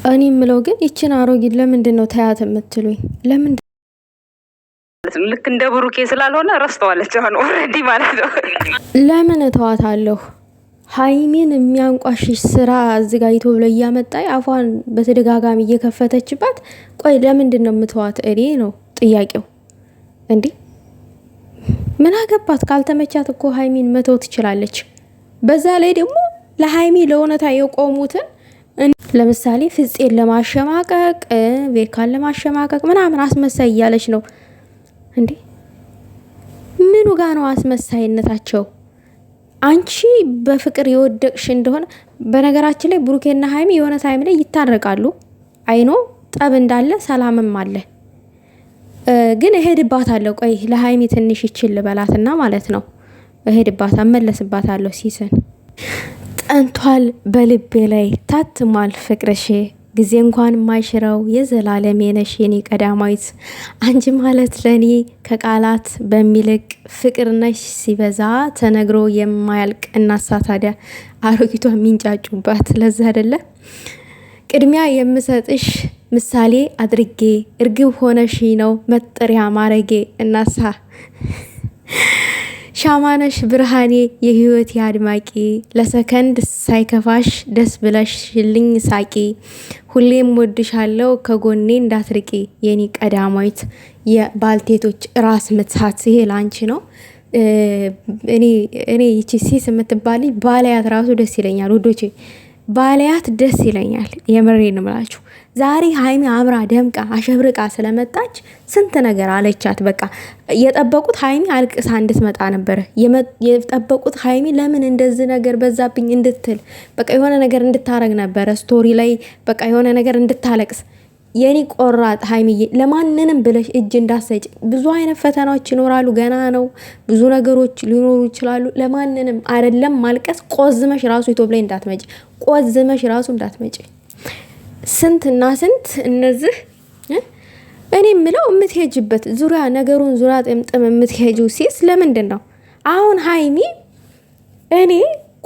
እኔ የምለው ግን ይችን አሮጊት ለምንድን ነው ተያት የምትሉኝ? ለምንድን ልክ እንደ ብሩኬ ስላልሆነ ረስተዋለች አሁን ኦልሬዲ ማለት ነው። ለምን እተዋታለሁ? ሀይሚን የሚያንቋሽሽ ስራ አዘጋጅቶ ብሎ እያመጣ አፏን በተደጋጋሚ እየከፈተችባት፣ ቆይ ለምንድን ነው የምተዋት? እኔ ነው ጥያቄው። እንዴ ምን አገባት? ካልተመቻት እኮ ሀይሚን መተው ትችላለች። በዛ ላይ ደግሞ ለሀይሚ ለእውነታ የቆሙትን ለምሳሌ ፍፄን ለማሸማቀቅ ቤካን ለማሸማቀቅ ምናምን አስመሳይ እያለች ነው እንዴ? ምኑ ጋ ነው አስመሳይነታቸው? አንቺ በፍቅር የወደቅሽ እንደሆነ በነገራችን ላይ ብሩኬና ሀይሚ የሆነ ታይም ላይ ይታረቃሉ። አይኖ ጠብ እንዳለ ሰላምም አለ። ግን እሄድባታለሁ። ቆይ ለሀይሚ ትንሽ ይችል በላትና ማለት ነው እሄድባታ መለስባታለሁ። ሲሰን ጠንቷል በልቤ ላይ ታትሟል ፍቅርሽ ጊዜ እንኳን ማይሽረው የዘላለም የነሽ የኔ ቀዳማዊት አንቺ ማለት ለኔ ከቃላት በሚልቅ ፍቅር ነሽ ሲበዛ ተነግሮ የማያልቅ። እናሳ ታዲያ አሮጊቷ የሚንጫጩባት ለዛ አይደለ? ቅድሚያ የምሰጥሽ ምሳሌ አድርጌ እርግብ ሆነሽ ነው መጠሪያ ማረጌ። እናሳ ሻማነሽ ብርሃኔ የህይወት አድማቂ ለሰከንድ ሳይከፋሽ ደስ ብለሽልኝ ሳቂ። ሁሌም ወድሻለው ከጎኔ እንዳትርቂ የኔ ቀዳማዊት የባልቴቶች ራስ ምታት። ይሄ ላንቺ ነው። እኔ ይቺ ሲስ የምትባል ባለያት ራሱ ደስ ይለኛል ውዶቼ፣ ባለያት ደስ ይለኛል። የምሬን ምላችሁ ዛሬ ሀይሚ አምራ ደምቃ አሸብርቃ ስለመጣች ስንት ነገር አለቻት። በቃ የጠበቁት ሀይሚ አልቅሳ እንድትመጣ ነበረ የጠበቁት። ሀይሚ ለምን እንደዚህ ነገር በዛብኝ እንድትል በቃ የሆነ ነገር እንድታረግ ነበረ ስቶሪ ላይ በቃ የሆነ ነገር እንድታለቅስ። የኔ ቆራጥ ሀይሚዬ ለማንንም ብለሽ እጅ እንዳሰጭ። ብዙ አይነት ፈተናዎች ይኖራሉ፣ ገና ነው። ብዙ ነገሮች ሊኖሩ ይችላሉ። ለማንንም አይደለም ማልቀስ፣ ቆዝመሽ ራሱ ኢትዮጵያ ላይ እንዳትመጪ፣ ቆዝመሽ ራሱ እንዳትመጪ። ስንትና ስንት እነዚህ እኔ የምለው የምትሄጅበት ዙሪያ ነገሩን ዙሪያ ጥምጥም የምትሄጁ ሲስ ለምንድን ነው? አሁን ሀይሚ እኔ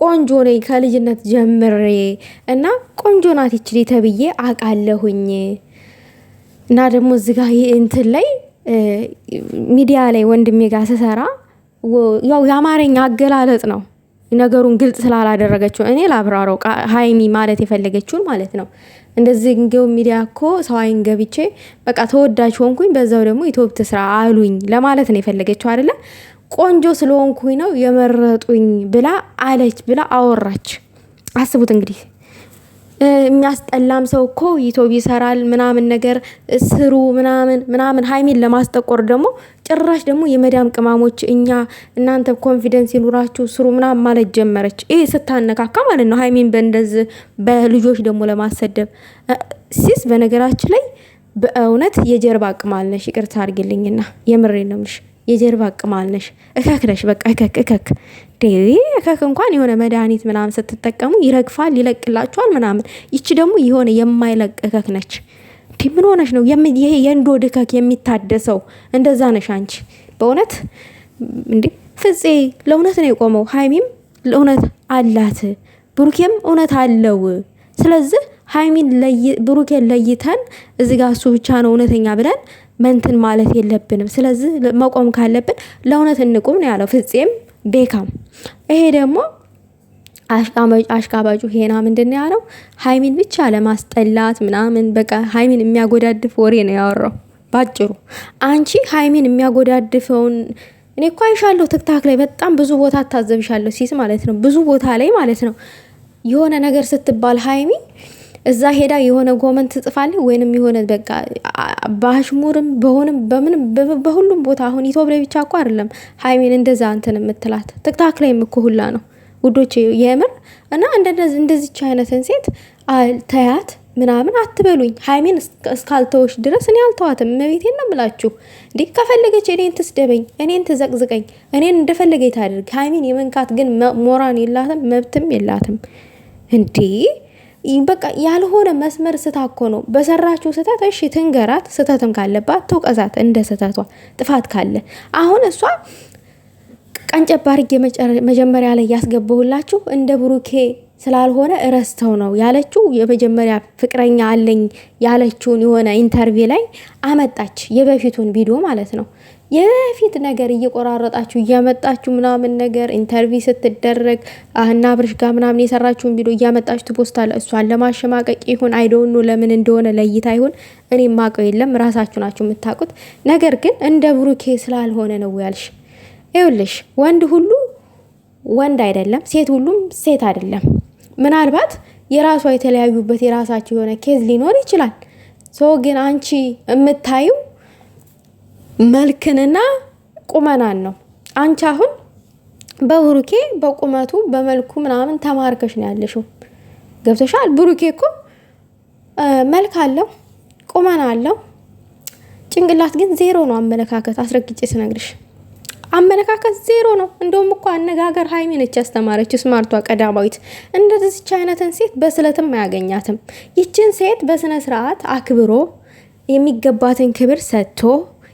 ቆንጆ ነኝ ከልጅነት ጀምሬ እና ቆንጆ ናት ይችል ተብዬ አቃለሁኝ እና ደግሞ እዚህ ጋር እንትን ላይ ሚዲያ ላይ ወንድሜ ጋር ስሰራ ያው የአማርኛ አገላለጥ ነው ነገሩን ግልጽ ስላላደረገችው እኔ ላብራራው ሀይሚ ማለት የፈለገችውን ማለት ነው። እንደዚህ እንገው ሚዲያ እኮ ሰው አይን ገብቼ በቃ ተወዳጅ ሆንኩኝ በዛው ደግሞ ኢትዮጵያ ስራ አሉኝ ለማለት ነው የፈለገችው አይደለ? ቆንጆ ስለሆንኩኝ ነው የመረጡኝ ብላ አለች ብላ አወራች። አስቡት እንግዲህ የሚያስጠላም ሰው እኮ ዩቲዩብ ይሰራል ምናምን ነገር ስሩ ምናምን ሀይሚን ለማስጠቆር ደግሞ ጭራሽ ደግሞ የመዳም ቅማሞች እኛ እናንተ ኮንፊደንስ ይኑራችሁ ስሩ ምናምን ማለት ጀመረች። ይሄ ስታነካካ ማለት ነው ሀይሚን በእንደዚህ በልጆች ደግሞ ለማሰደብ ሲስ። በነገራችን ላይ በእውነት የጀርባ ቅማል ነሽ፣ ይቅርታ አድርግልኝና የምሬን ነው የምልሽ። የጀርባ ቅማል ነሽ፣ እከክ ነሽ። በቃ እከክ እከክ እንኳን የሆነ መድኃኒት ምናምን ስትጠቀሙ ይረግፋል ይለቅላችኋል ምናምን። ይቺ ደግሞ የሆነ የማይለቅ እከክ ነች። ምን ሆነሽ ነው? ይሄ የእንዶ ድከክ የሚታደሰው እንደዛ ነሽ አንቺ በእውነት እንዴ። ፍፄ ለእውነት ነው የቆመው፣ ሀይሚም ለእውነት አላት፣ ብሩኬም እውነት አለው። ስለዚህ ሀይሚን ብሩኬን ለይተን እዚህ ጋር እሱ ብቻ ነው እውነተኛ ብለን መንትን ማለት የለብንም። ስለዚህ መቆም ካለብን ለእውነት እንቁም ነው ያለው ፍፄም ቤካም። ይሄ ደግሞ አሽቃባጩ ሄና ምንድን ነው ያለው? ሀይሚን ብቻ ለማስጠላት ምናምን በቃ ሀይሚን የሚያጎዳድፍ ወሬ ነው ያወራው ባጭሩ። አንቺ ሀይሚን የሚያጎዳድፈውን እኔ እኮ አይሻለሁ ትክታክ ላይ በጣም ብዙ ቦታ ታዘብሻለሁ ሲስ ማለት ነው። ብዙ ቦታ ላይ ማለት ነው የሆነ ነገር ስትባል ሀይሚ እዛ ሄዳ የሆነ ኮመንት ትጽፋለች ወይንም የሆነ በቃ ባሽሙርም በሆነም በምንም በሁሉም ቦታ አሁን ኢትዮጵያ ላይ ብቻ እኮ አይደለም ሀይሚን እንደዛ እንትን የምትላት ትክታክ ላይ እኮ ሁላ ነው ውዶቼ የምር። እና እንደዚች አይነትን ሴት ተያት ምናምን አትበሉኝ። ሀይሚን እስካልተወሽ ድረስ እኔ አልተዋትም። መቤቴን ነው የምላችሁ። እንዴ ከፈለገች እኔን ትስደበኝ፣ እኔን ትዘቅዝቀኝ፣ እኔን እንደፈለገች ታድርግ። ሀይሚን የመንካት ግን ሞራን የላትም መብትም የላትም እንዴ። በቃ ያልሆነ መስመር ስታ እኮ ነው በሰራችሁ ስተት። እሺ ትንገራት፣ ስተትም ካለባት ትውቀዛት እንደ ስተቷ ጥፋት ካለ። አሁን እሷ ቀንጨባርግ መጀመሪያ ላይ ያስገባሁላችሁ እንደ ብሩኬ ስላልሆነ እረስተው ነው ያለችው። የመጀመሪያ ፍቅረኛ አለኝ ያለችውን የሆነ ኢንተርቪው ላይ አመጣች፣ የበፊቱን ቪዲዮ ማለት ነው። የፊት ነገር እየቆራረጣችሁ እያመጣችሁ ምናምን ነገር ኢንተርቪው ስትደረግ እና አብርሽ ጋር ምናምን የሰራችሁን ቪዲዮ እያመጣችሁ ትፖስታለ። እሷን ለማሸማቀቅ ይሁን አይዶኑ ለምን እንደሆነ ለይታ ይሁን እኔ ማቀው የለም፣ ራሳችሁ ናችሁ የምታውቁት። ነገር ግን እንደ ብሩኬ ስላልሆነ ነው ያልሽ። ይኸውልሽ ወንድ ሁሉ ወንድ አይደለም፣ ሴት ሁሉም ሴት አይደለም። ምናልባት የራሷ የተለያዩበት የራሳቸው የሆነ ኬዝ ሊኖር ይችላል። ግን አንቺ የምታዩ መልክንና ቁመናን ነው። አንቺ አሁን በብሩኬ በቁመቱ በመልኩ ምናምን ተማርከሽ ነው ያለሽው። ገብተሻል? ብሩኬ እኮ መልክ አለው፣ ቁመና አለው፣ ጭንቅላት ግን ዜሮ ነው። አመለካከት አስረግጬ ስነግርሽ አመለካከት ዜሮ ነው። እንደውም እኮ አነጋገር ሀይሚ ነች ያስተማረች፣ ስማርቷ ቀዳማዊት። እንደዚች አይነትን ሴት በስለትም አያገኛትም። ይችን ሴት በስነ ስርዓት አክብሮ የሚገባትን ክብር ሰጥቶ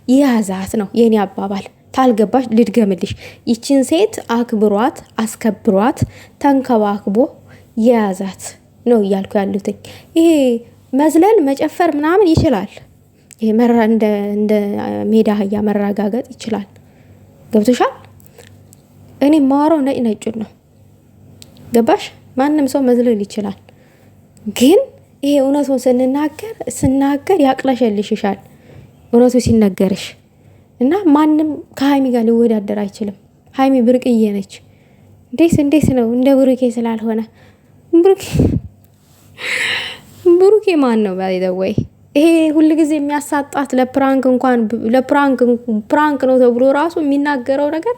የያዛት ነው የኔ አባባል። ታልገባሽ ልድገምልሽ። ይችን ሴት አክብሯት፣ አስከብሯት፣ ተንከባክቦ የያዛት ነው እያልኩ ያሉትኝ። ይሄ መዝለል መጨፈር ምናምን ይችላል። ይሄ እንደ ሜዳ አህያ መረጋገጥ ይችላል። ገብቶሻል? እኔ ማወራው ነጩን ነው። ገባሽ? ማንም ሰው መዝለል ይችላል። ግን ይሄ እውነቱን ስናገር ያቅለሸልሽሻል። እውነቱ ሲነገርሽ እና ማንም ከሀይሚ ጋር ሊወዳደር አይችልም። ሀይሚ ብርቅዬ ነች። እንዴት ነው እንደ ብሩኬ ስላልሆነ። ብሩኬ ማን ነው ባይዘወይ? ይሄ ሁሉ ጊዜ የሚያሳጣት ፕራንክ ነው ተብሎ ራሱ የሚናገረው ነገር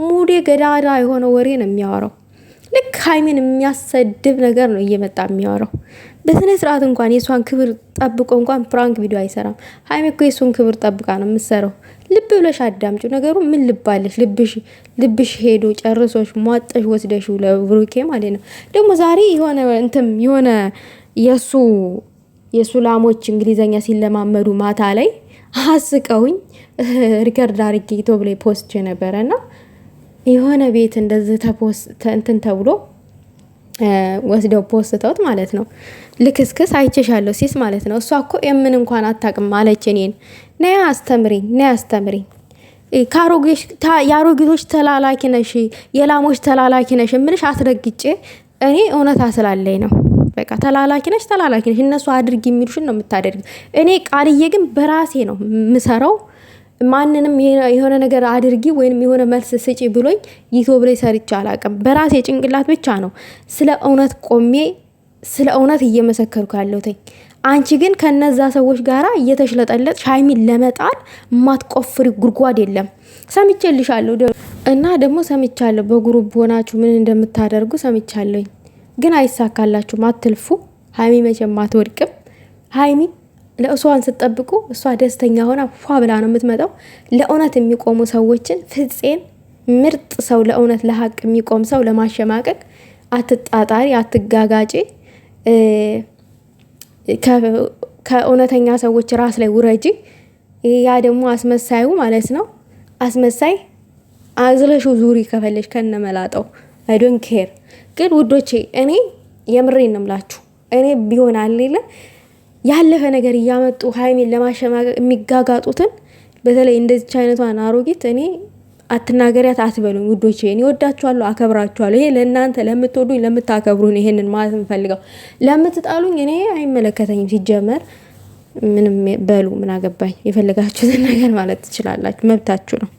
ሙዴ ገዳዳ የሆነ ወሬ ነው የሚያወራው። ልክ ሀይሚን የሚያሰድብ ነገር ነው እየመጣ የሚያወራው። በስነ ስርዓት እንኳን የሷን ክብር ጠብቆ እንኳን ፕራንክ ቪዲዮ አይሰራም። ሀይሚ እኮ የሱን ክብር ጠብቃ ነው የምትሰራው። ልብ ብለሽ አዳምጪ። ነገሩ ምን ልባለሽ? ልብሽ ሄዶ ጨርሶሽ ሟጠሽ ወስደሽ ለብሩኬ ማለት ነው። ደግሞ ዛሬ የሆነ የሱ ላሞች እንግሊዘኛ ሲለማመዱ ማታ ላይ አስቀውኝ ሪከርድ አድርጌ ዩቲዩብ ላይ ፖስት ነበረና የሆነ ቤት እንደዚህ እንትን ተብሎ ወስደው ፖስተውት ማለት ነው። ልክስክስ አይቼሻለሁ ሲስ ማለት ነው። እሷ እኮ የምን እንኳን አታውቅም አለች። እኔን ነይ አስተምሪኝ የአሮጊቶች ተላላኪ ነሽ፣ የላሞች ተላላኪ ነሽ የምልሽ አስረግጬ እኔ እውነታ ስላለኝ ነው። በቃ ተላላኪ ነሽ። እነሱ አድርጊ የሚሉሽን ነው የምታደርጊ። እኔ ቃልዬ ግን በራሴ ነው የምሰራው። ማንንም የሆነ ነገር አድርጊ ወይንም የሆነ መልስ ስጪ ብሎኝ ዩቲዩብ ላይ ሰርቼ አላውቅም። በራሴ ጭንቅላት ብቻ ነው ስለ እውነት ቆሜ ስለ እውነት እየመሰከርኩ ያለሁት። አንቺ ግን ከነዛ ሰዎች ጋራ እየተሽለጠለጥሽ ሀይሚን ለመጣል ማትቆፍሪ ጉድጓድ የለም። ሰምቼልሻለሁ እና ደግሞ ሰምቻለሁ በግሩፕ ሆናችሁ ምን እንደምታደርጉ ሰምቻለሁኝ። ግን አይሳካላችሁም፣ አትልፉ። ሀይሚ መቼም አትወድቅም። ሀይሚ ለእሷን ስትጠብቁ እሷ ደስተኛ ሆና ፏ ብላ ነው የምትመጣው። ለእውነት የሚቆሙ ሰዎችን ፍፄን ምርጥ ሰው፣ ለእውነት ለሀቅ የሚቆም ሰው ለማሸማቀቅ አትጣጣሪ፣ አትጋጋጪ። ከእውነተኛ ሰዎች ራስ ላይ ውረጂ። ያ ደግሞ አስመሳዩ ማለት ነው። አስመሳይ አዝለሹ ዙሪ ከፈለሽ ከነመላጠው አይ ዶንት ኬር። ግን ውዶቼ እኔ የምሬን ነው የምላችሁ። እኔ ቢሆን አለለ ያለፈ ነገር እያመጡ ሀይሚን ለማሸማቀቅ የሚጋጋጡትን በተለይ እንደዚች አይነቷን አሮጊት እኔ አትናገሪያት አትበሉኝ ውዶቼ። እኔ ወዳችኋለሁ፣ አከብራችኋለሁ። ይሄ ለእናንተ ለምትወዱኝ ለምታከብሩኝ ይሄንን ማለት የምፈልገው። ለምትጣሉኝ እኔ አይመለከተኝም። ሲጀመር ምንም በሉ ምን አገባኝ። የፈለጋችሁትን ነገር ማለት ትችላላችሁ፣ መብታችሁ ነው።